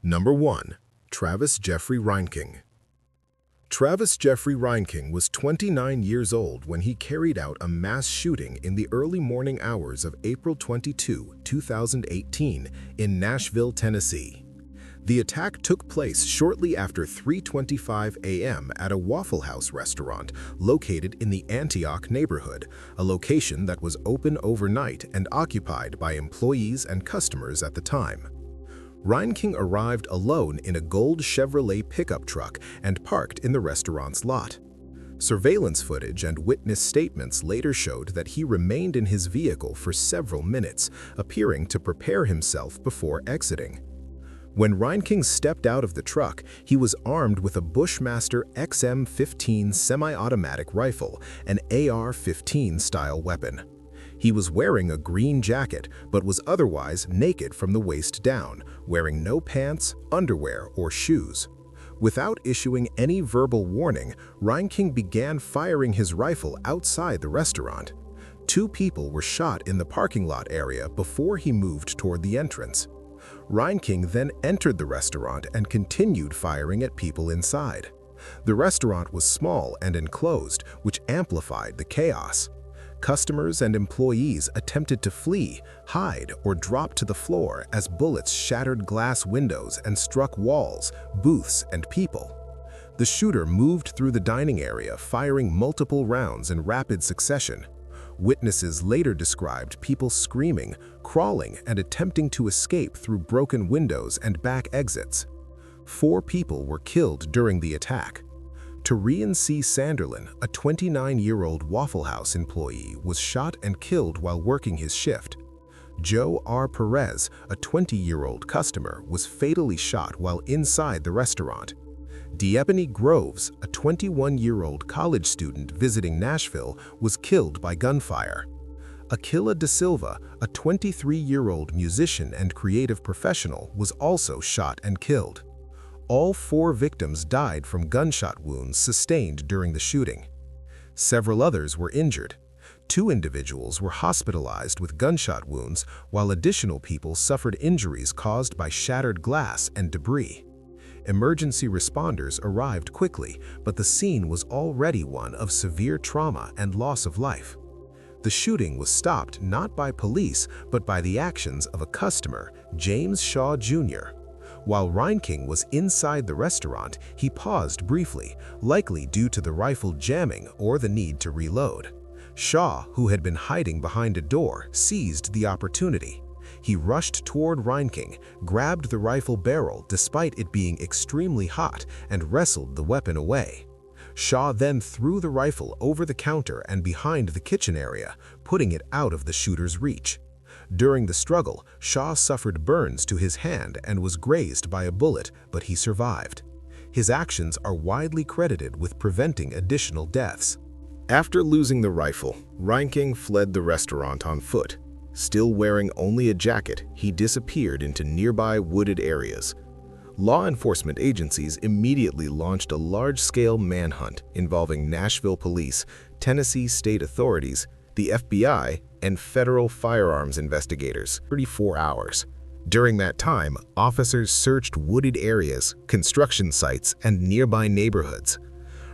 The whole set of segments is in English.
Number 1. Travis Jeffrey Reinking. Travis Jeffrey Reinking was 29 years old when he carried out a mass shooting in the early morning hours of April 22, 2018, in Nashville, Tennessee. The attack took place shortly after 3:25 a.m. at a Waffle House restaurant located in the Antioch neighborhood, a location that was open overnight and occupied by employees and customers at the time. Reinking arrived alone in a gold Chevrolet pickup truck and parked in the restaurant's lot. Surveillance footage and witness statements later showed that he remained in his vehicle for several minutes, appearing to prepare himself before exiting. When Reinking stepped out of the truck, he was armed with a Bushmaster XM-15 semi-automatic rifle, an AR-15 style weapon. He was wearing a green jacket, but was otherwise naked from the waist down, wearing no pants, underwear, or shoes. Without issuing any verbal warning, Reinking began firing his rifle outside the restaurant. 2 people were shot in the parking lot area before he moved toward the entrance. Reinking then entered the restaurant and continued firing at people inside. The restaurant was small and enclosed, which amplified the chaos. Customers and employees attempted to flee, hide, or drop to the floor as bullets shattered glass windows and struck walls, booths, and people. The shooter moved through the dining area, firing multiple rounds in rapid succession. Witnesses later described people screaming, crawling, and attempting to escape through broken windows and back exits. 4 people were killed during the attack. Torian C. Sanderlin, a 29-year-old Waffle House employee, was shot and killed while working his shift. Joe R. Perez, a 20-year-old customer, was fatally shot while inside the restaurant. Diepany Groves, a 21-year-old college student visiting Nashville, was killed by gunfire. Aquila Da Silva, a 23-year-old musician and creative professional, was also shot and killed. All 4 victims died from gunshot wounds sustained during the shooting. Several others were injured. 2 individuals were hospitalized with gunshot wounds, while additional people suffered injuries caused by shattered glass and debris. Emergency responders arrived quickly, but the scene was already one of severe trauma and loss of life. The shooting was stopped not by police, but by the actions of a customer, James Shaw Jr. While Reinking was inside the restaurant, he paused briefly, likely due to the rifle jamming or the need to reload. Shaw, who had been hiding behind a door, seized the opportunity. He rushed toward Reinking, grabbed the rifle barrel despite it being extremely hot, and wrestled the weapon away. Shaw then threw the rifle over the counter and behind the kitchen area, putting it out of the shooter's reach. During the struggle, Shaw suffered burns to his hand and was grazed by a bullet, but he survived. His actions are widely credited with preventing additional deaths. After losing the rifle, Reinking fled the restaurant on foot. Still wearing only a jacket, he disappeared into nearby wooded areas. Law enforcement agencies immediately launched a large-scale manhunt involving Nashville police, Tennessee state authorities, the FBI, and federal firearms investigators. 34 hours. During that time, officers searched wooded areas, construction sites, and nearby neighborhoods.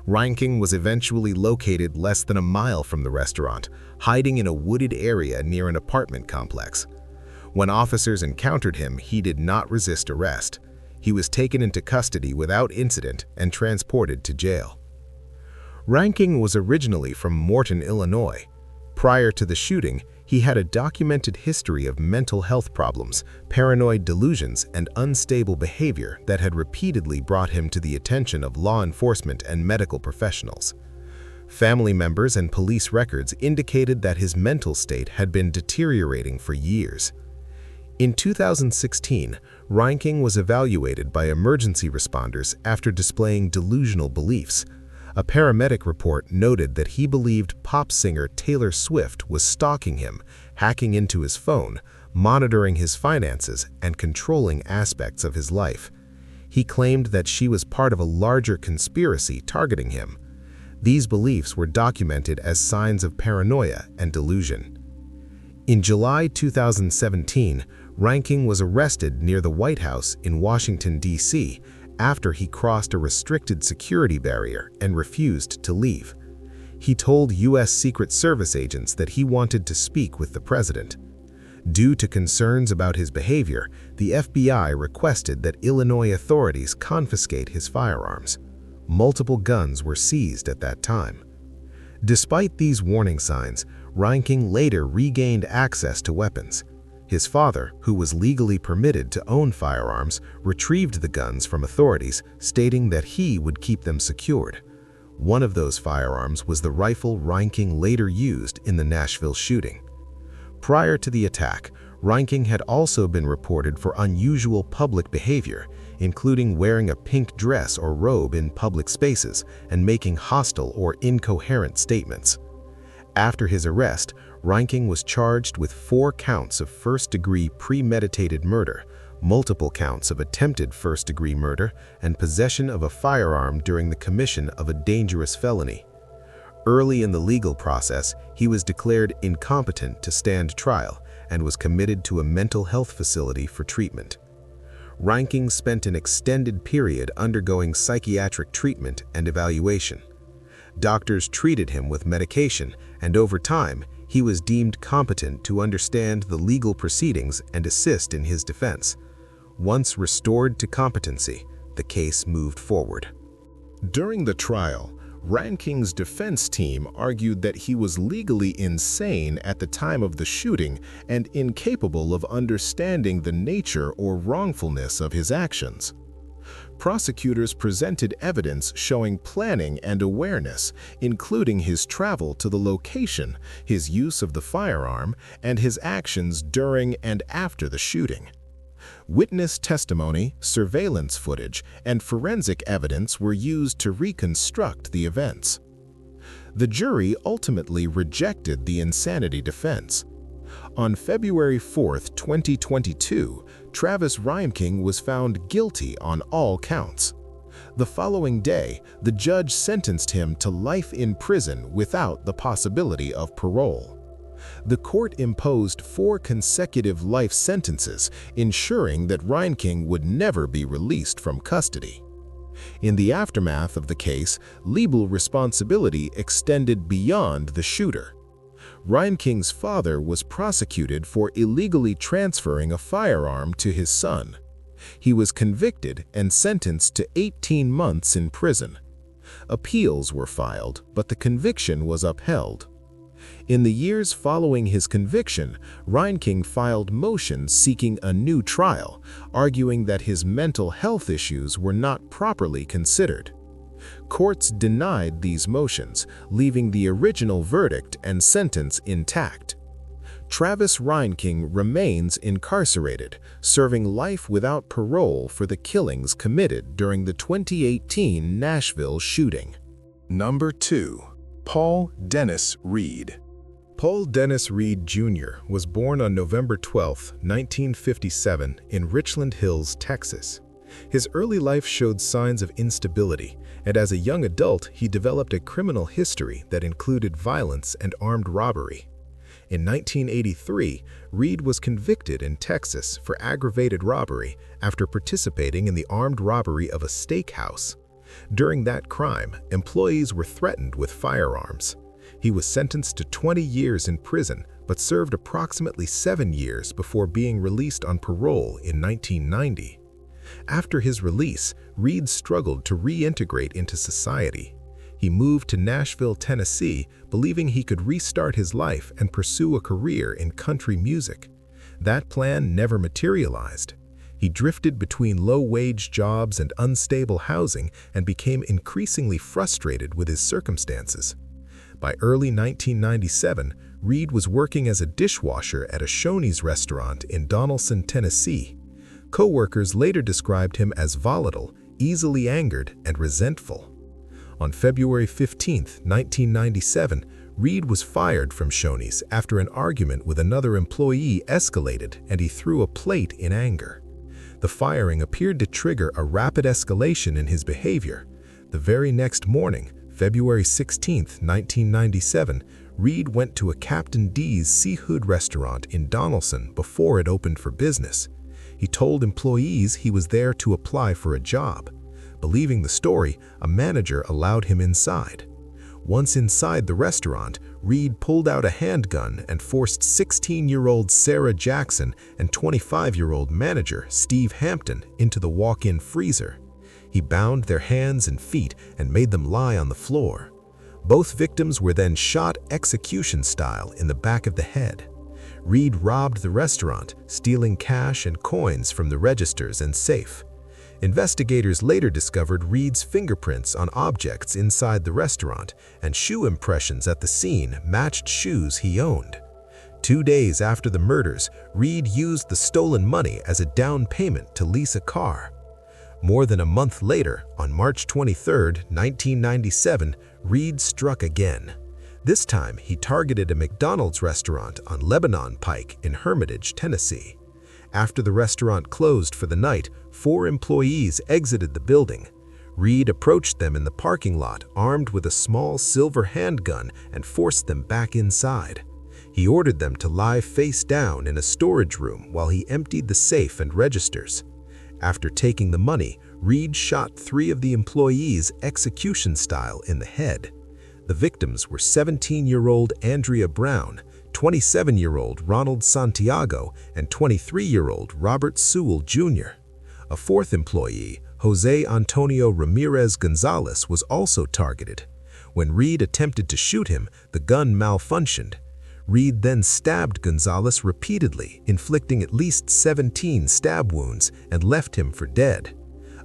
Reinking was eventually located less than a mile from the restaurant, hiding in a wooded area near an apartment complex. When officers encountered him, he did not resist arrest. He was taken into custody without incident and transported to jail. Reinking was originally from Morton, Illinois. Prior to the shooting, he had a documented history of mental health problems, paranoid delusions, and unstable behavior that had repeatedly brought him to the attention of law enforcement and medical professionals. Family members and police records indicated that his mental state had been deteriorating for years. In 2016, Reinking was evaluated by emergency responders after displaying delusional beliefs. A paramedic report noted that he believed pop singer Taylor Swift was stalking him, hacking into his phone, monitoring his finances, and controlling aspects of his life. He claimed that she was part of a larger conspiracy targeting him. These beliefs were documented as signs of paranoia and delusion. In July 2017, Reinking was arrested near the White House in Washington, D.C., after he crossed a restricted security barrier and refused to leave. He told U.S. Secret Service agents that he wanted to speak with the president. Due to concerns about his behavior, the FBI requested that Illinois authorities confiscate his firearms. Multiple guns were seized at that time. Despite these warning signs, Reinking later regained access to weapons. His father, who was legally permitted to own firearms, retrieved the guns from authorities, stating that he would keep them secured. One of those firearms was the rifle Reinking later used in the Nashville shooting. Prior to the attack, Reinking had also been reported for unusual public behavior, including wearing a pink dress or robe in public spaces and making hostile or incoherent statements. After his arrest, Reinking was charged with 4 counts of first-degree premeditated murder, multiple counts of attempted first-degree murder, and possession of a firearm during the commission of a dangerous felony. Early in the legal process, he was declared incompetent to stand trial and was committed to a mental health facility for treatment. Reinking spent an extended period undergoing psychiatric treatment and evaluation. Doctors treated him with medication, and over time, he was deemed competent to understand the legal proceedings and assist in his defense. Once restored to competency, the case moved forward. During the trial, Reinking's defense team argued that he was legally insane at the time of the shooting and incapable of understanding the nature or wrongfulness of his actions. Prosecutors presented evidence showing planning and awareness, including his travel to the location, his use of the firearm, and his actions during and after the shooting. Witness testimony, surveillance footage, and forensic evidence were used to reconstruct the events. The jury ultimately rejected the insanity defense. On February 4, 2022, Travis Reinking was found guilty on all counts. The following day, the judge sentenced him to life in prison without the possibility of parole. The court imposed 4 consecutive life sentences, ensuring that Reinking would never be released from custody. In the aftermath of the case, legal responsibility extended beyond the shooter. Reinking's father was prosecuted for illegally transferring a firearm to his son. He was convicted and sentenced to 18 months in prison. Appeals were filed, but the conviction was upheld. In the years following his conviction, Reinking filed motions seeking a new trial, arguing that his mental health issues were not properly considered. Courts denied these motions, leaving the original verdict and sentence intact. Travis Reinking remains incarcerated, serving life without parole for the killings committed during the 2018 Nashville shooting. Number 2. Paul Dennis Reed. Paul Dennis Reed Jr. was born on November 12, 1957, in Richland Hills, Texas. His early life showed signs of instability, and as a young adult, he developed a criminal history that included violence and armed robbery. In 1983, Reed was convicted in Texas for aggravated robbery after participating in the armed robbery of a steakhouse. During that crime, employees were threatened with firearms. He was sentenced to 20 years in prison, but served approximately 7 years before being released on parole in 1990. After his release, Reed struggled to reintegrate into society. He moved to Nashville, Tennessee, believing he could restart his life and pursue a career in country music. That plan never materialized. He drifted between low-wage jobs and unstable housing and became increasingly frustrated with his circumstances. By early 1997, Reed was working as a dishwasher at a Shoney's restaurant in Donelson, Tennessee. Co-workers later described him as volatile, easily angered, and resentful. On February 15, 1997, Reed was fired from Shoney's after an argument with another employee escalated and he threw a plate in anger. The firing appeared to trigger a rapid escalation in his behavior. The very next morning, February 16, 1997, Reed went to a Captain D's seafood restaurant in Donaldson before it opened for business. He told employees he was there to apply for a job. Believing the story, a manager allowed him inside. Once inside the restaurant, Reed pulled out a handgun and forced 16-year-old Sarah Jackson and 25-year-old manager Steve Hampton into the walk-in freezer. He bound their hands and feet and made them lie on the floor. Both victims were then shot execution style in the back of the head. Reed robbed the restaurant, stealing cash and coins from the registers and safe. Investigators later discovered Reed's fingerprints on objects inside the restaurant, and shoe impressions at the scene matched shoes he owned. 2 days after the murders, Reed used the stolen money as a down payment to lease a car. More than a month later, on March 23, 1997, Reed struck again. This time, he targeted a McDonald's restaurant on Lebanon Pike in Hermitage, Tennessee. After the restaurant closed for the night, 4 employees exited the building. Reed approached them in the parking lot armed with a small silver handgun and forced them back inside. He ordered them to lie face down in a storage room while he emptied the safe and registers. After taking the money, Reed shot 3 of the employees execution style in the head. The victims were 17-year-old Andrea Brown, 27-year-old Ronald Santiago, and 23-year-old Robert Sewell Jr. A 4th employee, Jose Antonio Ramirez Gonzalez, was also targeted. When Reed attempted to shoot him, the gun malfunctioned. Reed then stabbed Gonzalez repeatedly, inflicting at least 17 stab wounds, and left him for dead.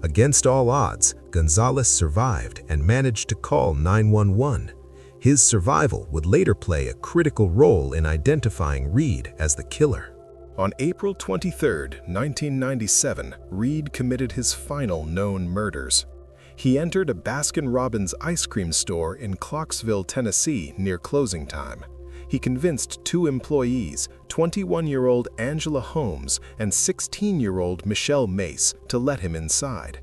Against all odds, Gonzalez survived and managed to call 911. His survival would later play a critical role in identifying Reed as the killer. On April 23, 1997, Reed committed his final known murders. He entered a Baskin-Robbins ice cream store in Clarksville, Tennessee, near closing time. He convinced 2 employees, 21-year-old Angela Holmes and 16-year-old Michelle Mace, to let him inside.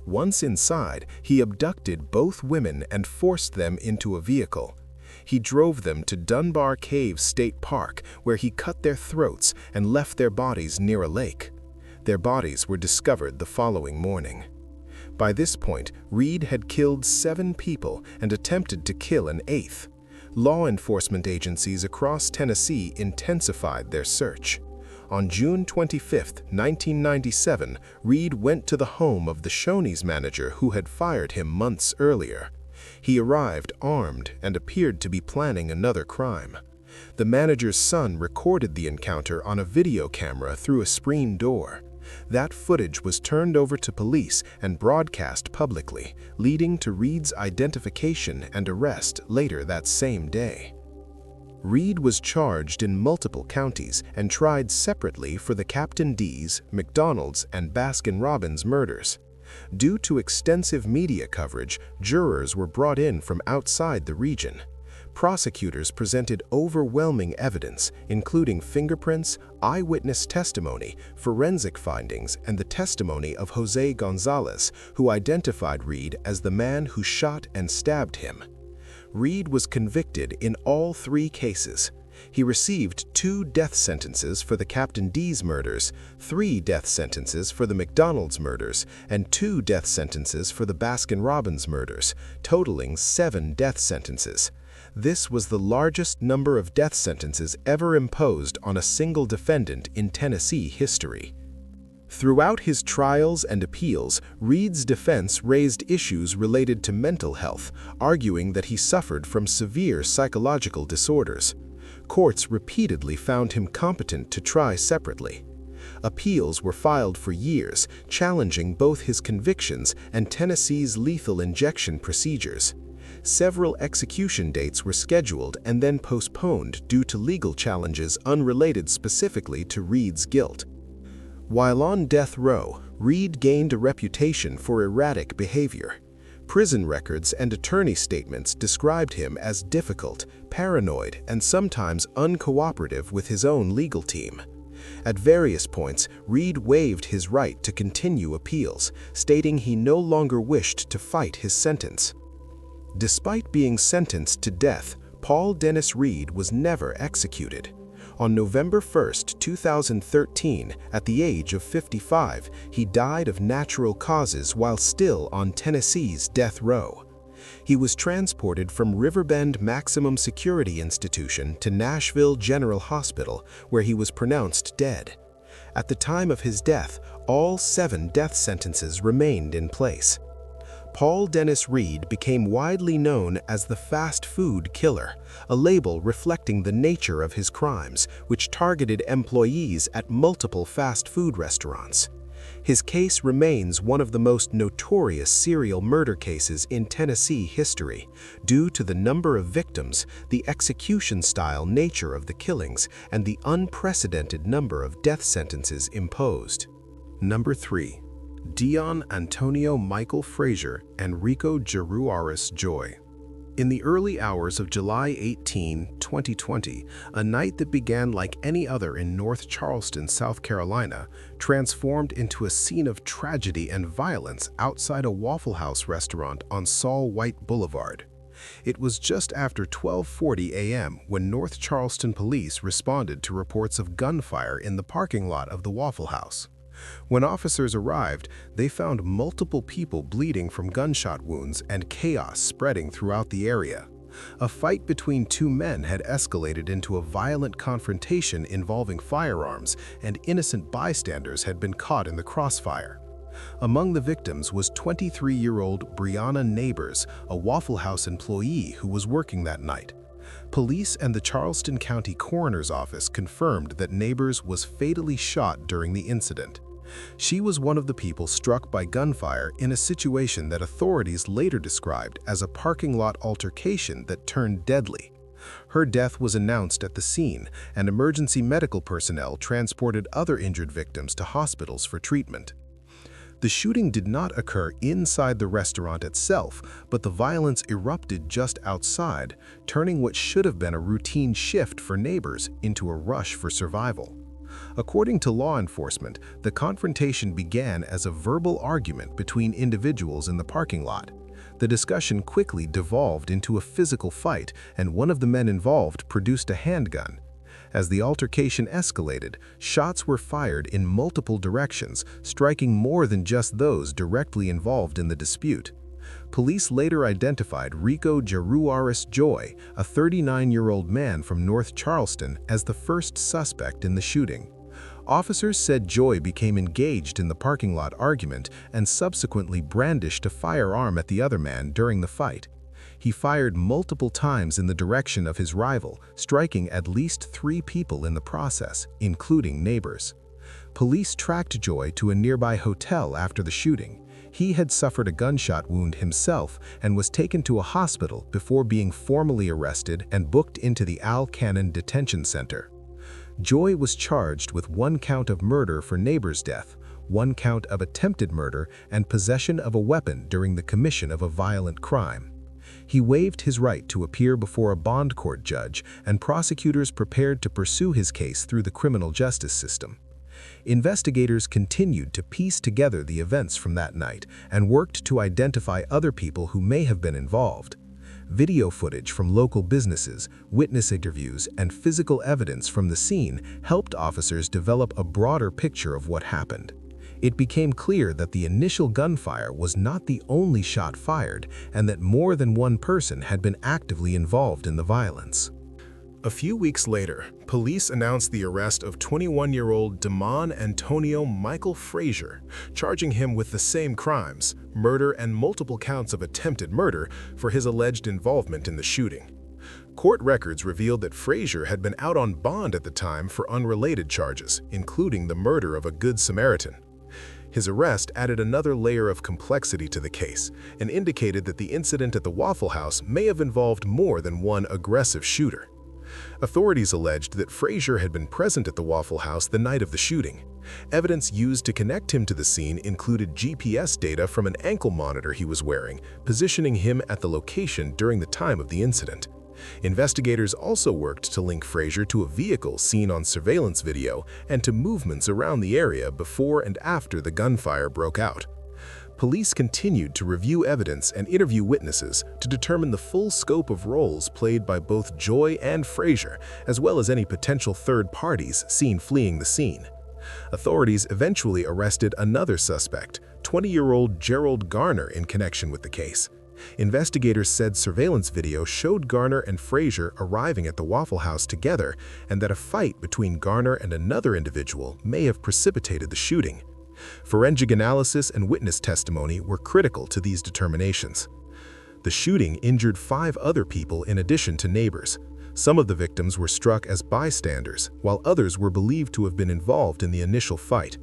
Once inside, he abducted both women and forced them into a vehicle. He drove them to Dunbar Cave State Park, where he cut their throats and left their bodies near a lake. Their bodies were discovered the following morning. By this point, Reed had killed 7 people and attempted to kill an 8th. Law enforcement agencies across Tennessee intensified their search. On June 25, 1997, Reed went to the home of the Shoney's manager who had fired him months earlier. He arrived armed and appeared to be planning another crime. The manager's son recorded the encounter on a video camera through a screen door. That footage was turned over to police and broadcast publicly, leading to Reed's identification and arrest later that same day. Reed was charged in multiple counties and tried separately for the Captain D's, McDonald's, and Baskin-Robbins murders. Due to extensive media coverage, jurors were brought in from outside the region. Prosecutors presented overwhelming evidence, including fingerprints, eyewitness testimony, forensic findings, and the testimony of Jose Gonzalez, who identified Reed as the man who shot and stabbed him. Reed was convicted in all 3 cases. He received 2 death sentences for the Captain D's murders, 3 death sentences for the McDonald's murders, and 2 death sentences for the Baskin-Robbins murders, totaling 7 death sentences. This was the largest number of death sentences ever imposed on a single defendant in Tennessee history. Throughout his trials and appeals, Reed's defense raised issues related to mental health, arguing that he suffered from severe psychological disorders. Courts repeatedly found him competent to try separately. Appeals were filed for years, challenging both his convictions and Tennessee's lethal injection procedures. Several execution dates were scheduled and then postponed due to legal challenges unrelated specifically to Reed's guilt. While on death row, Reed gained a reputation for erratic behavior. Prison records and attorney statements described him as difficult, paranoid, and sometimes uncooperative with his own legal team. At various points, Reed waived his right to continue appeals, stating he no longer wished to fight his sentence. Despite being sentenced to death, Paul Dennis Reed was never executed. On November 1, 2013, at the age of 55, he died of natural causes while still on Tennessee's death row. He was transported from Riverbend Maximum Security Institution to Nashville General Hospital, where he was pronounced dead. At the time of his death, all 7 death sentences remained in place. Paul Dennis Reed became widely known as the fast food killer, a label reflecting the nature of his crimes, which targeted employees at multiple fast food restaurants. His case remains one of the most notorious serial murder cases in Tennessee history, due to the number of victims, the execution-style nature of the killings, and the unprecedented number of death sentences imposed. Number 3. Dion Antonio Michael Frazier and Rico Jaruaris Joy. In the early hours of July 18, 2020, a night that began like any other in North Charleston, South Carolina, transformed into a scene of tragedy and violence outside a Waffle House restaurant on Saul White Boulevard. It was just after 12:40 a.m. when North Charleston police responded to reports of gunfire in the parking lot of the Waffle House. When officers arrived, they found multiple people bleeding from gunshot wounds and chaos spreading throughout the area. A fight between 2 men had escalated into a violent confrontation involving firearms, and innocent bystanders had been caught in the crossfire. Among the victims was 23-year-old Brianna Neighbors, a Waffle House employee who was working that night. Police and the Charleston County Coroner's Office confirmed that Neighbors was fatally shot during the incident. She was one of the people struck by gunfire in a situation that authorities later described as a parking lot altercation that turned deadly. Her death was announced at the scene, and emergency medical personnel transported other injured victims to hospitals for treatment. The shooting did not occur inside the restaurant itself, but the violence erupted just outside, turning what should have been a routine shift for Neighbors into a rush for survival. According to law enforcement, the confrontation began as a verbal argument between individuals in the parking lot. The discussion quickly devolved into a physical fight, and one of the men involved produced a handgun. As the altercation escalated, shots were fired in multiple directions, striking more than just those directly involved in the dispute. Police later identified Rico Jaruaris Joy, a 39-year-old man from North Charleston, as the first suspect in the shooting. Officers said Joy became engaged in the parking lot argument and subsequently brandished a firearm at the other man during the fight. He fired multiple times in the direction of his rival, striking at least 3 people in the process, including Neighbors. Police tracked Joy to a nearby hotel after the shooting. He had suffered a gunshot wound himself and was taken to a hospital before being formally arrested and booked into the Al Cannon Detention Center. Joy was charged with 1 count of murder for Neighbors' death, 1 count of attempted murder, and possession of a weapon during the commission of a violent crime. He waived his right to appear before a bond court judge, and prosecutors prepared to pursue his case through the criminal justice system. Investigators continued to piece together the events from that night and worked to identify other people who may have been involved. Video footage from local businesses, witness interviews, and physical evidence from the scene helped officers develop a broader picture of what happened. It became clear that the initial gunfire was not the only shot fired, and that more than one person had been actively involved in the violence. A few weeks later, police announced the arrest of 21-year-old Dion Antonio Michael Frazier, charging him with the same crimes, murder and multiple counts of attempted murder, for his alleged involvement in the shooting. Court records revealed that Frazier had been out on bond at the time for unrelated charges, including the murder of a Good Samaritan. His arrest added another layer of complexity to the case and indicated that the incident at the Waffle House may have involved more than one aggressive shooter. Authorities alleged that Frazier had been present at the Waffle House the night of the shooting. Evidence used to connect him to the scene included GPS data from an ankle monitor he was wearing, positioning him at the location during the time of the incident. Investigators also worked to link Frazier to a vehicle seen on surveillance video and to movements around the area before and after the gunfire broke out. police continued to review evidence and interview witnesses to determine the full scope of roles played by both Joy and Frazier, as well as any potential third parties seen fleeing the scene. Authorities eventually arrested another suspect, 20-year-old Gerald Garner, in connection with the case. Investigators said surveillance video showed Garner and Frazier arriving at the Waffle House together and that a fight between Garner and another individual may have precipitated the shooting. Forensic analysis and witness testimony were critical to these determinations. The shooting injured 5 other people in addition to neighbors. Some of the victims were struck as bystanders, while others were believed to have been involved in the initial fight.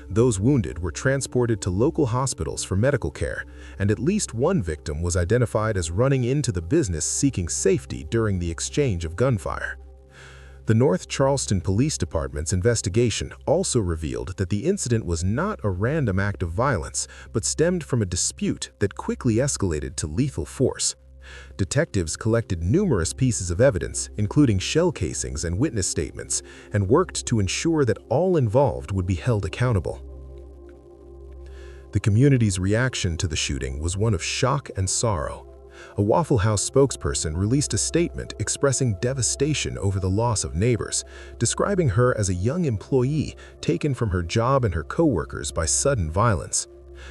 Those wounded were transported to local hospitals for medical care, and at least one victim was identified as running into the business seeking safety during the exchange of gunfire. The North Charleston Police Department's investigation also revealed that the incident was not a random act of violence, but stemmed from a dispute that quickly escalated to lethal force. Detectives collected numerous pieces of evidence, including shell casings and witness statements, and worked to ensure that all involved would be held accountable. The community's reaction to the shooting was one of shock and sorrow. A Waffle House spokesperson released a statement expressing devastation over the loss of neighbors, describing her as a young employee taken from her job and her co-workers by sudden violence.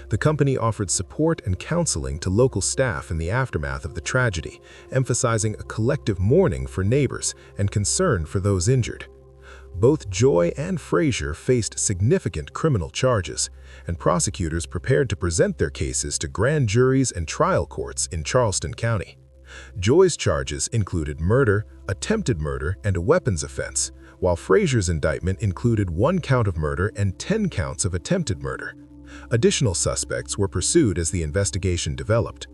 The company offered support and counseling to local staff in the aftermath of the tragedy, emphasizing a collective mourning for neighbors and concern for those injured. Both Joy and Frazier faced significant criminal charges, and prosecutors prepared to present their cases to grand juries and trial courts in Charleston County. Joy's charges included murder, attempted murder, and a weapons offense, while Frazier's indictment included 1 count of murder and 10 counts of attempted murder. Additional suspects were pursued as the investigation developed.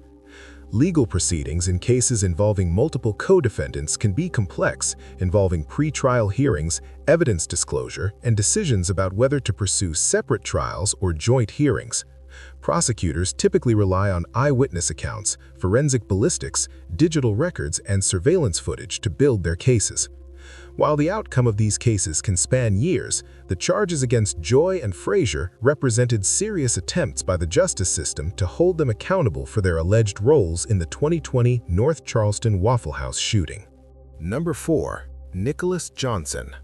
Legal proceedings in cases involving multiple co-defendants can be complex, involving pre-trial hearings, evidence disclosure, and decisions about whether to pursue separate trials or joint hearings. Prosecutors typically rely on eyewitness accounts, forensic ballistics, digital records, and surveillance footage to build their cases. While the outcome of these cases can span years, the charges against Joy and Frazier represented serious attempts by the justice system to hold them accountable for their alleged roles in the 2020 North Charleston Waffle House shooting. Number 4. Nicholas Johnson.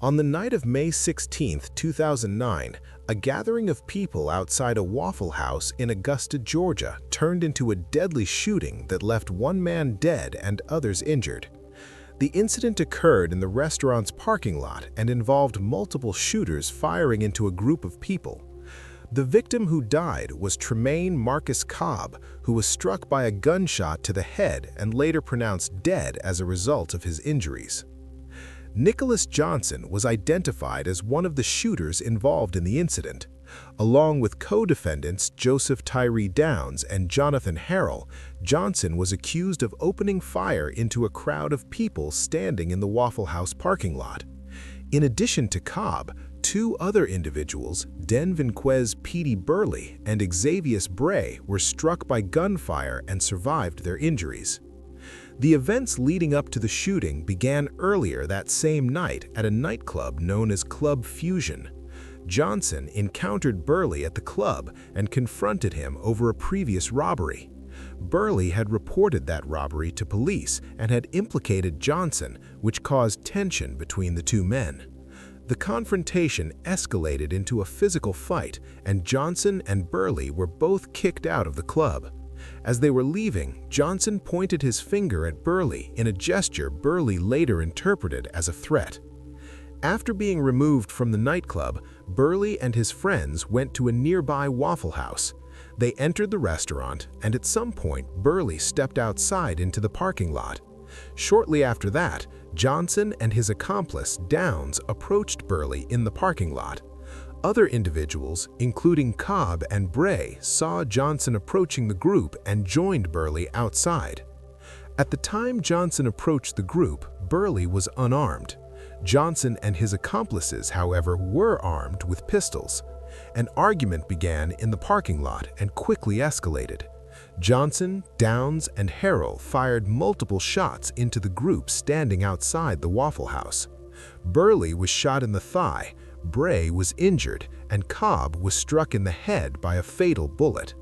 On the night of May 16, 2009, a gathering of people outside a Waffle House in Augusta, Georgia, turned into a deadly shooting that left 1 man dead and others injured. The incident occurred in the restaurant's parking lot and involved multiple shooters firing into a group of people. The victim who died was Tremaine Marcus Cobb, who was struck by a gunshot to the head and later pronounced dead as a result of his injuries. Nicholas Johnson was identified as one of the shooters involved in the incident. Along with co-defendants Joseph Tyree Downs and Jonathan Harrell, Johnson was accused of opening fire into a crowd of people standing in the Waffle House parking lot. In addition to Cobb, 2 other individuals, Denvinquez Petey Burley and Xavius Bray, were struck by gunfire and survived their injuries. The events leading up to the shooting began earlier that same night at a nightclub known as Club Fusion. Johnson encountered Burley at the club and confronted him over a previous robbery. Burley had reported that robbery to police and had implicated Johnson, which caused tension between the 2 men. The confrontation escalated into a physical fight, and Johnson and Burley were both kicked out of the club. As they were leaving, Johnson pointed his finger at Burley in a gesture Burley later interpreted as a threat. After being removed from the nightclub, Burley and his friends went to a nearby Waffle House. They entered the restaurant, and at some point, Burley stepped outside into the parking lot. Shortly after that, Johnson and his accomplice, Downs, approached Burley in the parking lot. Other individuals, including Cobb and Bray, saw Johnson approaching the group and joined Burley outside. At the time Johnson approached the group, Burley was unarmed. Johnson and his accomplices, however, were armed with pistols. An argument began in the parking lot and quickly escalated. Johnson, Downs, and Harrell fired multiple shots into the group standing outside the Waffle House. Burley was shot in the thigh. Bray was injured, and Cobb was struck in the head by a fatal bullet.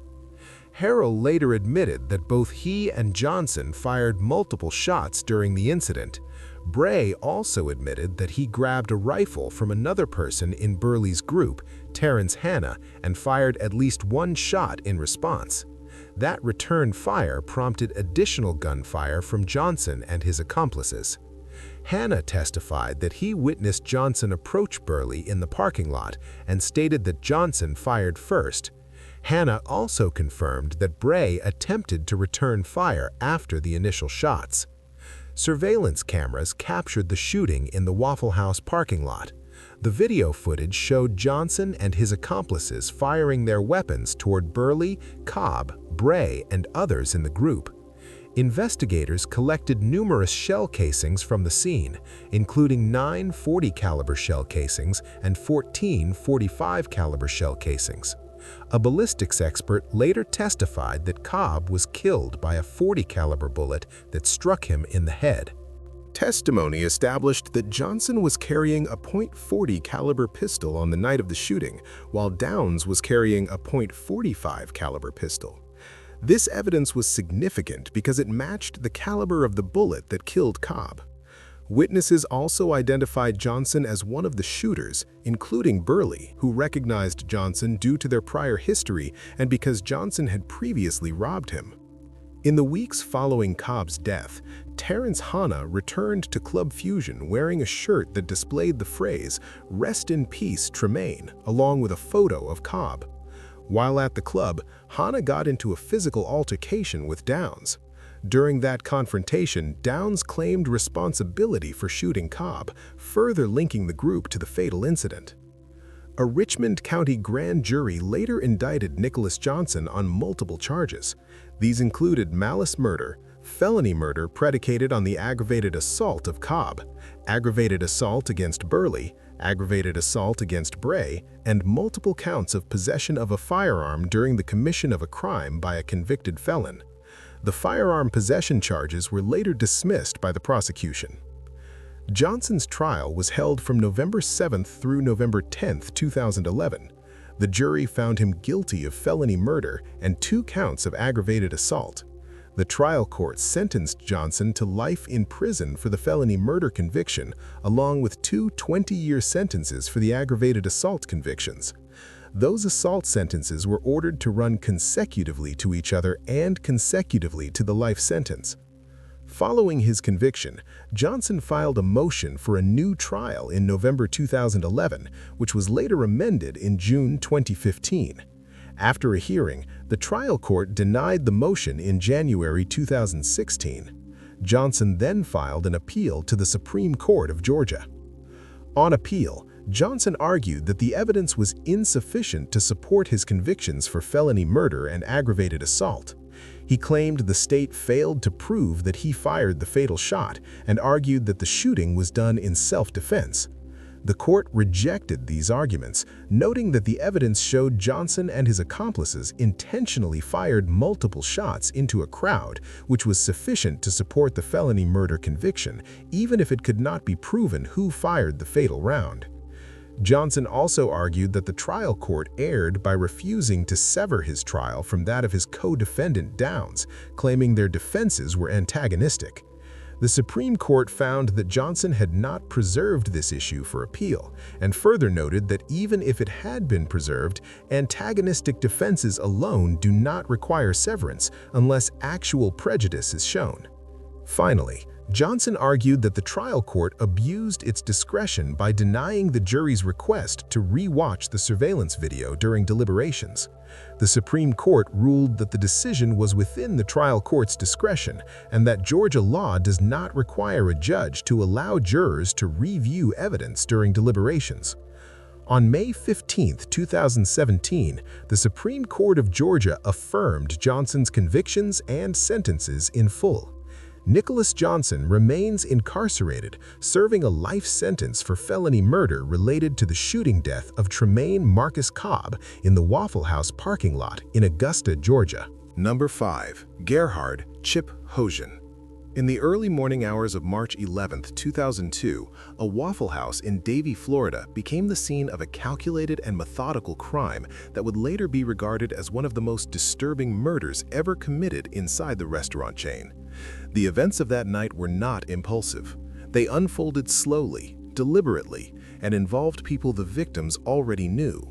Harrell later admitted that both he and Johnson fired multiple shots during the incident. Bray also admitted that he grabbed a rifle from another person in Burley's group, Terrence Hanna, and fired at least one shot in response. That return fire prompted additional gunfire from Johnson and his accomplices. Hanna testified that he witnessed Johnson approach Burley in the parking lot and stated that Johnson fired first. Hanna also confirmed that Bray attempted to return fire after the initial shots. Surveillance cameras captured the shooting in the Waffle House parking lot. The video footage showed Johnson and his accomplices firing their weapons toward Burley, Cobb, Bray, and others in the group. Investigators collected numerous shell casings from the scene, including 9 .40 caliber shell casings and 14 .45 caliber shell casings. A ballistics expert later testified that Cobb was killed by a .40 caliber bullet that struck him in the head. Testimony established that Johnson was carrying a .40 caliber pistol on the night of the shooting, while Downs was carrying a .45 caliber pistol. This evidence was significant because it matched the caliber of the bullet that killed Cobb. Witnesses also identified Johnson as one of the shooters, including Burley, who recognized Johnson due to their prior history and because Johnson had previously robbed him. In the weeks following Cobb's death, Terrence Hanna returned to Club Fusion wearing a shirt that displayed the phrase, "Rest in peace, Tremaine," along with a photo of Cobb. While at the club, Hanna got into a physical altercation with Downs. During that confrontation, Downs claimed responsibility for shooting Cobb, further linking the group to the fatal incident. A Richmond County grand jury later indicted Nicholas Johnson on multiple charges. These included malice murder, felony murder predicated on the aggravated assault of Cobb, aggravated assault against Burley, aggravated assault against Bray, and multiple counts of possession of a firearm during the commission of a crime by a convicted felon. The firearm possession charges were later dismissed by the prosecution. Johnson's trial was held from November 7th through November 10th, 2011. The jury found him guilty of felony murder and 2 counts of aggravated assault. The trial court sentenced Johnson to life in prison for the felony murder conviction, along with 2 20-year sentences for the aggravated assault convictions. Those assault sentences were ordered to run consecutively to each other and consecutively to the life sentence. Following his conviction, Johnson filed a motion for a new trial in November 2011, which was later amended in June 2015. After a hearing, the trial court denied the motion in January 2016. Johnson then filed an appeal to the Supreme Court of Georgia. On appeal, Johnson argued that the evidence was insufficient to support his convictions for felony murder and aggravated assault. He claimed the state failed to prove that he fired the fatal shot and argued that the shooting was done in self-defense. The court rejected these arguments, noting that the evidence showed Johnson and his accomplices intentionally fired multiple shots into a crowd, which was sufficient to support the felony murder conviction, even if it could not be proven who fired the fatal round. Johnson also argued that the trial court erred by refusing to sever his trial from that of his co-defendant Downs, claiming their defenses were antagonistic. The Supreme Court found that Johnson had not preserved this issue for appeal, and further noted that even if it had been preserved, antagonistic defenses alone do not require severance unless actual prejudice is shown. Finally, Johnson argued that the trial court abused its discretion by denying the jury's request to re-watch the surveillance video during deliberations. The Supreme Court ruled that the decision was within the trial court's discretion and that Georgia law does not require a judge to allow jurors to review evidence during deliberations. On May 15, 2017, the Supreme Court of Georgia affirmed Johnson's convictions and sentences in full. Nicholas Johnson remains incarcerated, serving a life sentence for felony murder related to the shooting death of Tremaine Marcus Cobb in the Waffle House parking lot in Augusta, Georgia. Number 5. Gerhard "Chip" Hosen. In the early morning hours of March 11, 2002, a Waffle House in Davie, Florida became the scene of a calculated and methodical crime that would later be regarded as one of the most disturbing murders ever committed inside the restaurant chain. The events of that night were not impulsive. They unfolded slowly, deliberately, and involved people the victims already knew.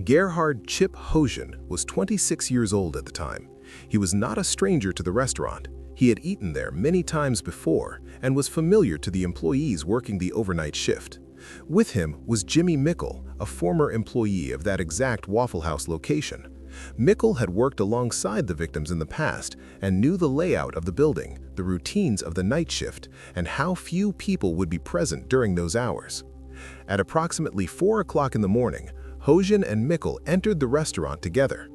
Gerhard "Chip" Hoschen was 26 years old at the time. He was not a stranger to the restaurant. He had eaten there many times before and was familiar to the employees working the overnight shift. With him was Jimmy Mickle, a former employee of that exact Waffle House location. Mickle had worked alongside the victims in the past and knew the layout of the building, the routines of the night shift, and how few people would be present during those hours. At approximately 4 o'clock in the morning, Hoschen and Mickle entered the restaurant together.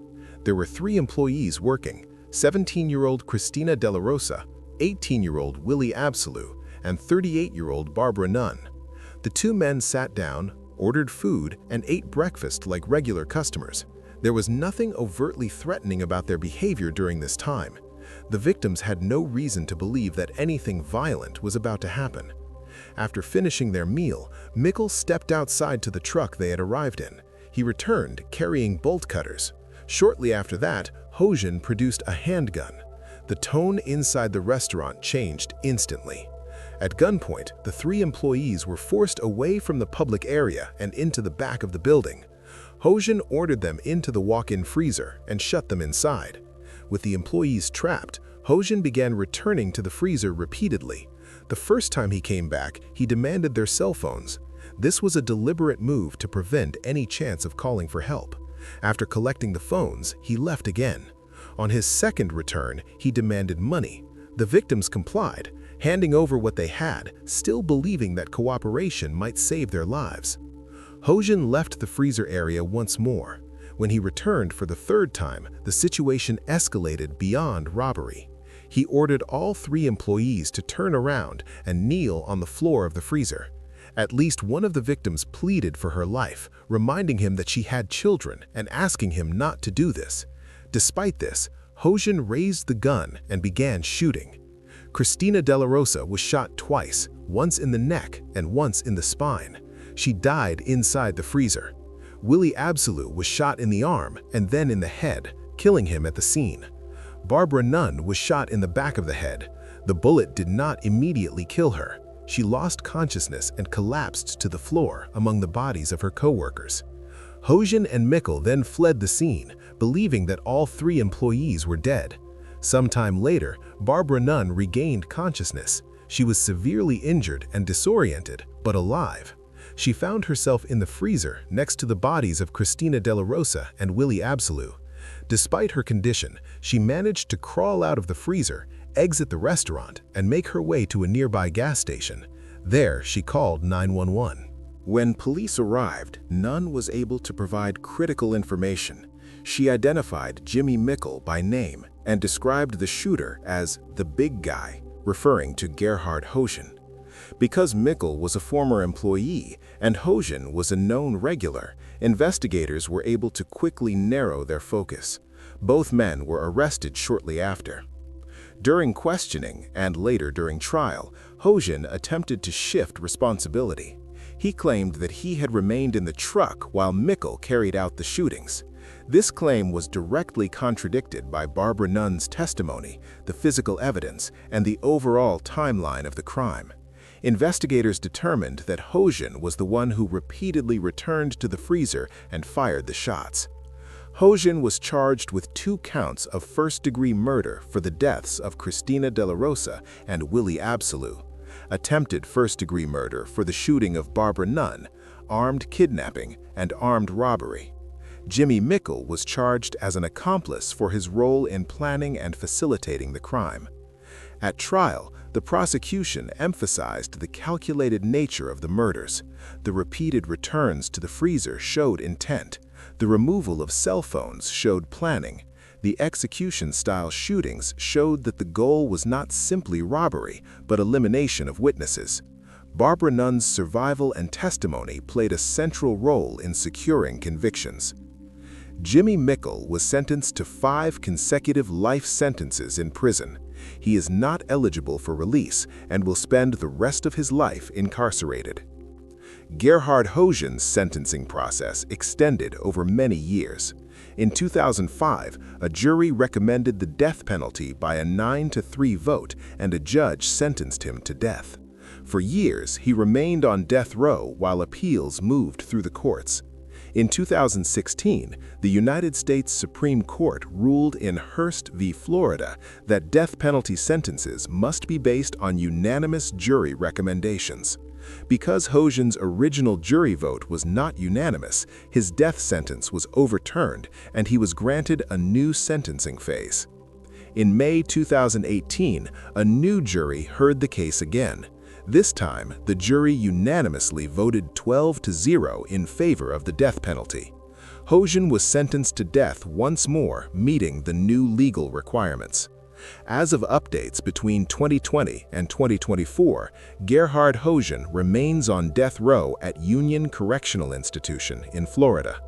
There were 3 employees working: 17-year-old Christina De La Rosa, 18-year-old Willie Absolu, and 38-year-old Barbara Nunn. The 2 men sat down, ordered food, and ate breakfast like regular customers. There was nothing overtly threatening about their behavior during this time. The victims had no reason to believe that anything violent was about to happen. After finishing their meal, Mickle stepped outside to the truck they had arrived in. He returned carrying bolt cutters. Shortly after that, Hoschen produced a handgun. The tone inside the restaurant changed instantly. At gunpoint, the 3 employees were forced away from the public area and into the back of the building. Hoschen ordered them into the walk-in freezer and shut them inside. With the employees trapped, Hoschen began returning to the freezer repeatedly. The first time he came back, he demanded their cell phones. This was a deliberate move to prevent any chance of calling for help. After collecting the phones, he left again. On his second return, he demanded money. The victims complied, handing over what they had, still believing that cooperation might save their lives. Hoschen left the freezer area once more. When he returned for the 3rd time, the situation escalated beyond robbery. He ordered all 3 employees to turn around and kneel on the floor of the freezer. At least one of the victims pleaded for her life, reminding him that she had children and asking him not to do this. Despite this, Hoschen raised the gun and began shooting. Christina De La Rosa was shot twice, once in the neck and once in the spine. She died inside the freezer. Willie Absolu was shot in the arm and then in the head, killing him at the scene. Barbara Nunn was shot in the back of the head. The bullet did not immediately kill her. She lost consciousness and collapsed to the floor among the bodies of her co-workers. Hoschen and Mickle then fled the scene, believing that all 3 employees were dead. Sometime later, Barbara Nunn regained consciousness. She was severely injured and disoriented, but alive. She found herself in the freezer next to the bodies of Christina De La Rosa and Willie Absolu. Despite her condition, she managed to crawl out of the freezer, exit the restaurant, and make her way to a nearby gas station. There, she called 911. When police arrived, Nunn was able to provide critical information. She identified Jimmy Mickle by name and described the shooter as the big guy, referring to Gerhard Hoschen. Because Mickle was a former employee and Hoschen was a known regular, investigators were able to quickly narrow their focus. Both men were arrested shortly after. During questioning and later during trial, Hoschen attempted to shift responsibility. He claimed that he had remained in the truck while Mickle carried out the shootings. This claim was directly contradicted by Barbara Nunn's testimony, the physical evidence, and the overall timeline of the crime. Investigators determined that Hoschen was the one who repeatedly returned to the freezer and fired the shots. Hoschen was charged with 2 counts of first-degree murder for the deaths of Christina De La Rosa and Willie Absolu, attempted first-degree murder for the shooting of Barbara Nunn, armed kidnapping, and armed robbery. Jimmy Mickle was charged as an accomplice for his role in planning and facilitating the crime. At trial, the prosecution emphasized the calculated nature of the murders. The repeated returns to the freezer showed intent. The removal of cell phones showed planning. The execution-style shootings showed that the goal was not simply robbery, but elimination of witnesses. Barbara Nunn's survival and testimony played a central role in securing convictions. Jimmy Mickle was sentenced to 5 consecutive life sentences in prison. He is not eligible for release and will spend the rest of his life incarcerated. Gerhard Hosen's sentencing process extended over many years. In 2005, a jury recommended the death penalty by a 9-3 vote, and a judge sentenced him to death. For years, he remained on death row while appeals moved through the courts. In 2016, the United States Supreme Court ruled in Hurst v. Florida that death penalty sentences must be based on unanimous jury recommendations. Because Hosen's original jury vote was not unanimous, his death sentence was overturned and he was granted a new sentencing phase. In May 2018, a new jury heard the case again. This time, the jury unanimously voted 12-0 in favor of the death penalty. Hosen was sentenced to death once more, meeting the new legal requirements. As of updates between 2020 and 2024, Gerhard Hosen remains on death row at Union Correctional Institution in Florida.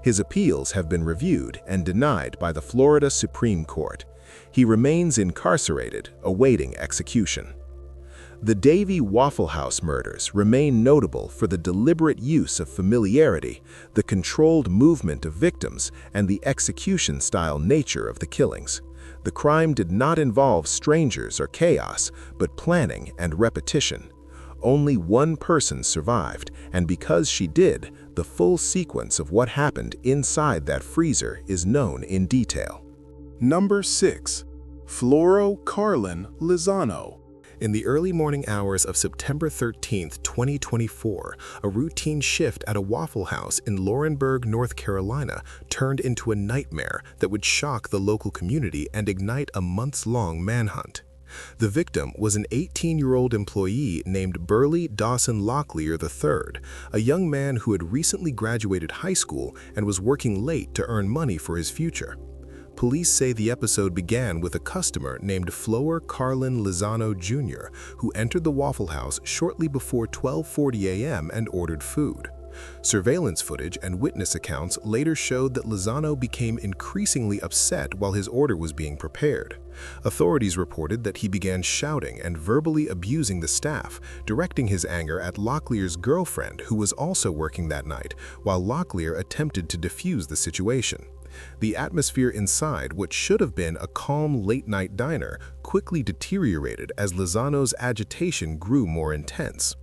His appeals have been reviewed and denied by the Florida Supreme Court. He remains incarcerated, awaiting execution. The Davie Waffle House murders remain notable for the deliberate use of familiarity, the controlled movement of victims, and the execution-style nature of the killings. The crime did not involve strangers or chaos, but planning and repetition. Only one person survived, and because she did, the full sequence of what happened inside that freezer is known in detail. Number 6. Floro Carlin Lozano. In the early morning hours of September 13, 2024, a routine shift at a Waffle House in Laurinburg, North Carolina, turned into a nightmare that would shock the local community and ignite a months-long manhunt. The victim was an 18-year-old employee named Burley Dawson Locklear III, a young man who had recently graduated high school and was working late to earn money for his future. Police say the episode began with a customer named Floro Carlin Lozano Jr., who entered the Waffle House shortly before 12:40 a.m. and ordered food. Surveillance footage and witness accounts later showed that Lozano became increasingly upset while his order was being prepared. Authorities reported that he began shouting and verbally abusing the staff, directing his anger at Locklear's girlfriend, who was also working that night, while Locklear attempted to defuse the situation. The atmosphere inside what should have been a calm late-night diner quickly deteriorated as Lozano's agitation grew more intense.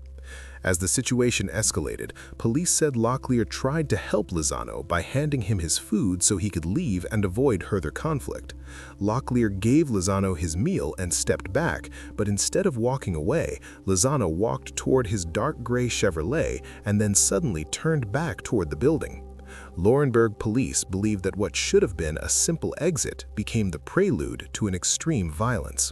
As the situation escalated, police said Locklear tried to help Lozano by handing him his food so he could leave and avoid further conflict. Locklear gave Lozano his meal and stepped back, but instead of walking away, Lozano walked toward his dark gray Chevrolet and then suddenly turned back toward the building. Laurinburg police believe that what should have been a simple exit became the prelude to an extreme violence.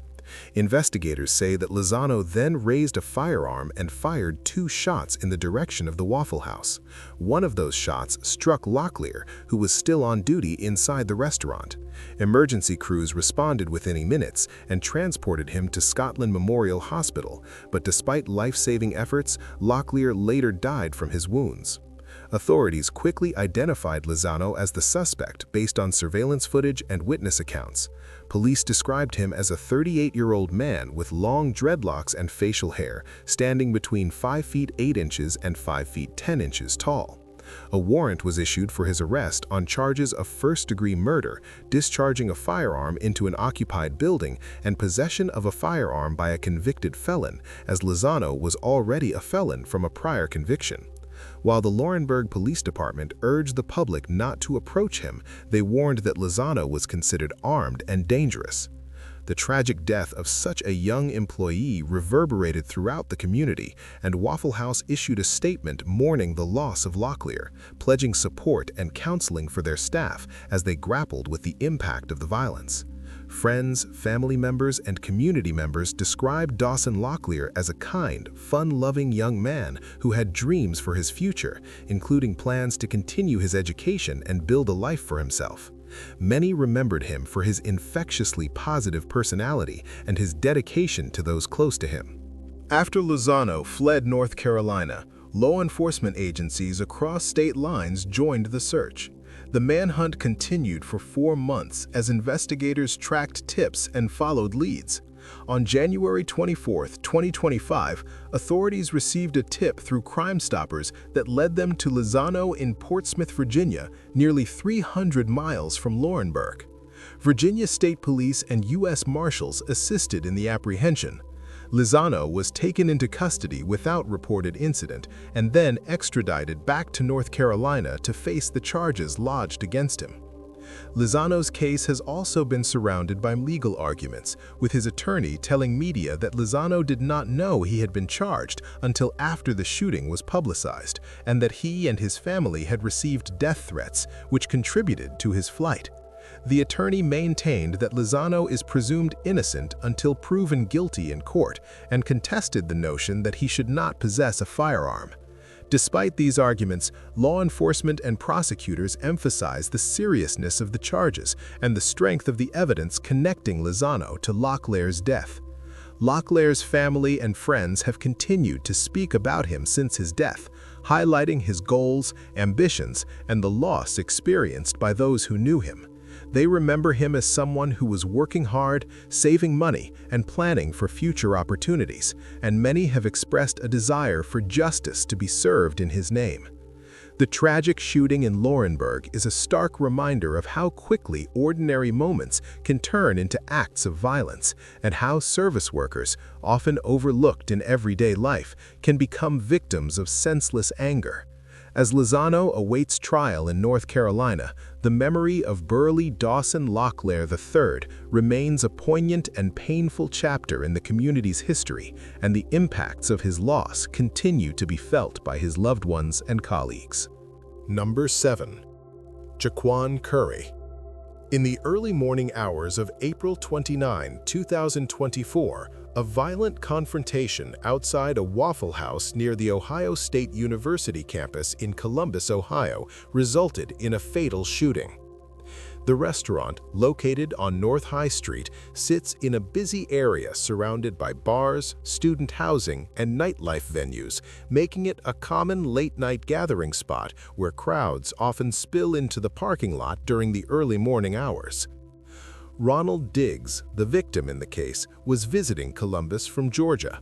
Investigators say that Lozano then raised a firearm and fired 2 shots in the direction of the Waffle House. One of those shots struck Locklear, who was still on duty inside the restaurant. Emergency crews responded within minutes and transported him to Scotland Memorial Hospital, but despite life-saving efforts, Locklear later died from his wounds. Authorities quickly identified Lozano as the suspect based on surveillance footage and witness accounts. Police described him as a 38-year-old man with long dreadlocks and facial hair, standing between 5 feet 8 inches and 5 feet 10 inches tall. A warrant was issued for his arrest on charges of first-degree murder, discharging a firearm into an occupied building, and possession of a firearm by a convicted felon, as Lozano was already a felon from a prior conviction. While the Laurinburg Police Department urged the public not to approach him, they warned that Lozano was considered armed and dangerous. The tragic death of such a young employee reverberated throughout the community, and Waffle House issued a statement mourning the loss of Locklear, pledging support and counseling for their staff as they grappled with the impact of the violence. Friends, family members, and community members described Dawson Locklear as a kind, fun-loving young man who had dreams for his future, including plans to continue his education and build a life for himself. Many remembered him for his infectiously positive personality and his dedication to those close to him. After Lozano fled North Carolina, law enforcement agencies across state lines joined the search. The manhunt continued for 4 months as investigators tracked tips and followed leads. On January 24, 2025, authorities received a tip through Crime Stoppers that led them to Lozano in Portsmouth, Virginia, nearly 300 miles from Laurinburg. Virginia State Police and U.S. Marshals assisted in the apprehension. Lozano was taken into custody without reported incident and then extradited back to North Carolina to face the charges lodged against him. Lozano's case has also been surrounded by legal arguments, with his attorney telling media that Lozano did not know he had been charged until after the shooting was publicized, and that he and his family had received death threats, which contributed to his flight. The attorney maintained that Lozano is presumed innocent until proven guilty in court and contested the notion that he should not possess a firearm. Despite these arguments, law enforcement and prosecutors emphasize the seriousness of the charges and the strength of the evidence connecting Lozano to Locklear's death. Locklear's family and friends have continued to speak about him since his death, highlighting his goals, ambitions, and the loss experienced by those who knew him. They remember him as someone who was working hard, saving money, and planning for future opportunities, and many have expressed a desire for justice to be served in his name. The tragic shooting in Laurinburg is a stark reminder of how quickly ordinary moments can turn into acts of violence, and how service workers, often overlooked in everyday life, can become victims of senseless anger. As Lozano awaits trial in North Carolina, the memory of Burley Dawson Locklear III remains a poignant and painful chapter in the community's history, and the impacts of his loss continue to be felt by his loved ones and colleagues. Number 7. Jaquan Curry. In the early morning hours of April 29, 2024, a violent confrontation outside a Waffle House near the Ohio State University campus in Columbus, Ohio, resulted in a fatal shooting. The restaurant, located on North High Street, sits in a busy area surrounded by bars, student housing, and nightlife venues, making it a common late-night gathering spot where crowds often spill into the parking lot during the early morning hours. Ronald Diggs, the victim in the case, was visiting Columbus from Georgia.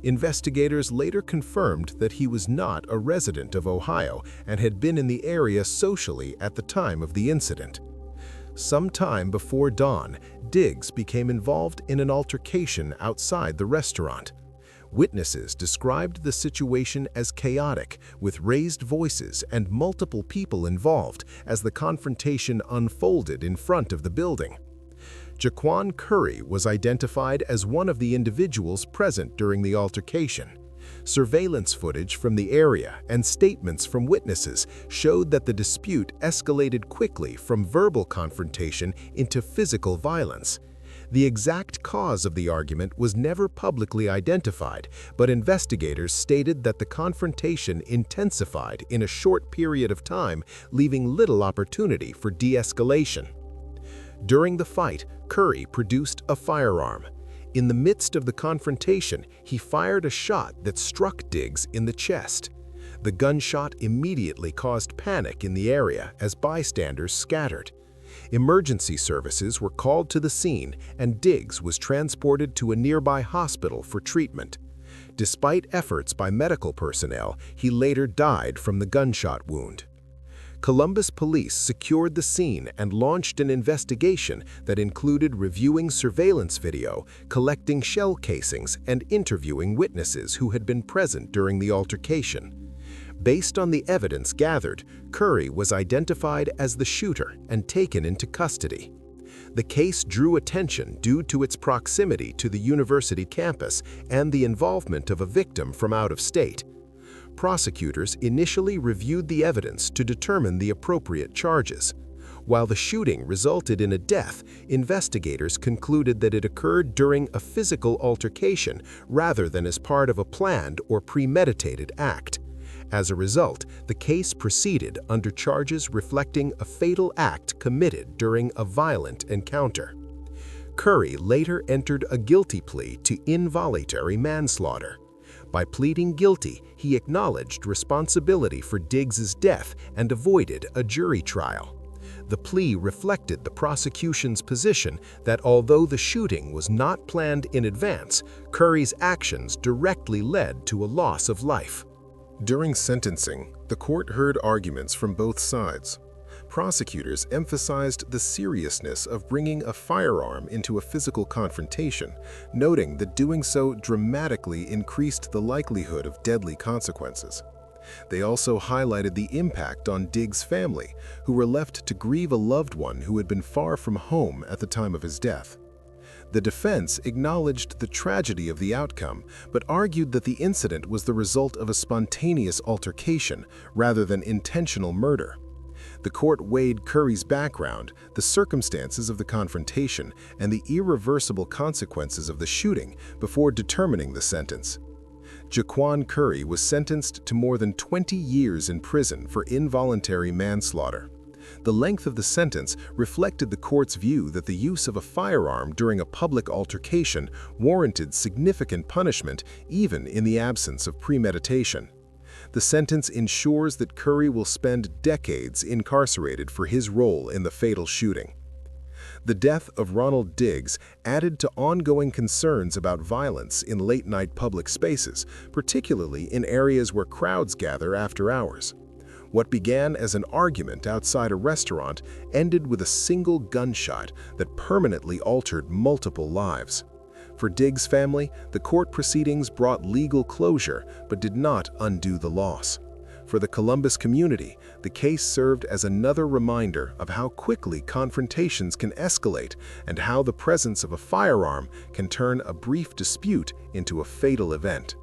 Investigators later confirmed that he was not a resident of Ohio and had been in the area socially at the time of the incident. Sometime before dawn, Diggs became involved in an altercation outside the restaurant. Witnesses described the situation as chaotic, with raised voices and multiple people involved as the confrontation unfolded in front of the building. Jaquan Curry was identified as one of the individuals present during the altercation. Surveillance footage from the area and statements from witnesses showed that the dispute escalated quickly from verbal confrontation into physical violence. The exact cause of the argument was never publicly identified, but investigators stated that the confrontation intensified in a short period of time, leaving little opportunity for de-escalation. During the fight, Curry produced a firearm. In the midst of the confrontation, he fired a shot that struck Diggs in the chest. The gunshot immediately caused panic in the area as bystanders scattered. Emergency services were called to the scene, and Diggs was transported to a nearby hospital for treatment. Despite efforts by medical personnel, he later died from the gunshot wound. Columbus police secured the scene and launched an investigation that included reviewing surveillance video, collecting shell casings, and interviewing witnesses who had been present during the altercation. Based on the evidence gathered, Curry was identified as the shooter and taken into custody. The case drew attention due to its proximity to the university campus and the involvement of a victim from out of state. Prosecutors initially reviewed the evidence to determine the appropriate charges. While the shooting resulted in a death, investigators concluded that it occurred during a physical altercation rather than as part of a planned or premeditated act. As a result, the case proceeded under charges reflecting a fatal act committed during a violent encounter. Curry later entered a guilty plea to involuntary manslaughter. By pleading guilty, he acknowledged responsibility for Diggs's death and avoided a jury trial. The plea reflected the prosecution's position that although the shooting was not planned in advance, Curry's actions directly led to a loss of life. During sentencing, the court heard arguments from both sides. Prosecutors emphasized the seriousness of bringing a firearm into a physical confrontation, noting that doing so dramatically increased the likelihood of deadly consequences. They also highlighted the impact on Diggs' family, who were left to grieve a loved one who had been far from home at the time of his death. The defense acknowledged the tragedy of the outcome, but argued that the incident was the result of a spontaneous altercation rather than intentional murder. The court weighed Curry's background, the circumstances of the confrontation, and the irreversible consequences of the shooting before determining the sentence. Jaquan Curry was sentenced to more than 20 years in prison for involuntary manslaughter. The length of the sentence reflected the court's view that the use of a firearm during a public altercation warranted significant punishment even in the absence of premeditation. The sentence ensures that Curry will spend decades incarcerated for his role in the fatal shooting. The death of Ronald Diggs added to ongoing concerns about violence in late-night public spaces, particularly in areas where crowds gather after hours. What began as an argument outside a restaurant ended with a single gunshot that permanently altered multiple lives. For Diggs' family, the court proceedings brought legal closure but did not undo the loss. For the Columbus community, the case served as another reminder of how quickly confrontations can escalate and how the presence of a firearm can turn a brief dispute into a fatal event.